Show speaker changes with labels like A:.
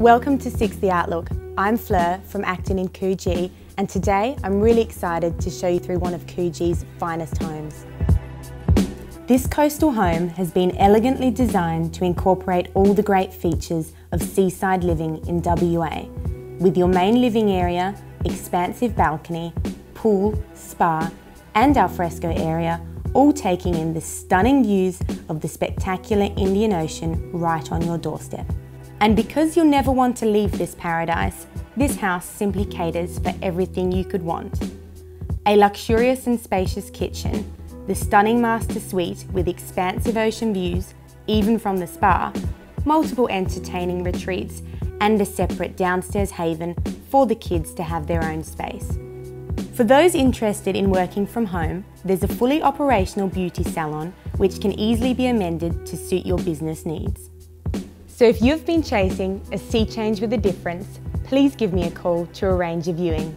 A: Welcome to 60 Outlook. I'm Fleur from Acton in Coogee, and today I'm really excited to show you through one of Coogee's finest homes. This coastal home has been elegantly designed to incorporate all the great features of seaside living in WA, with your main living area, expansive balcony, pool, spa, and alfresco area, all taking in the stunning views of the spectacular Indian Ocean right on your doorstep. And because you'll never want to leave this paradise, this house simply caters for everything you could want. A luxurious and spacious kitchen, the stunning master suite with expansive ocean views, even from the spa, multiple entertaining retreats, and a separate downstairs haven for the kids to have their own space. For those interested in working from home, there's a fully operational beauty salon which can easily be amended to suit your business needs. So if you've been chasing a sea change with a difference, please give me a call to arrange a viewing.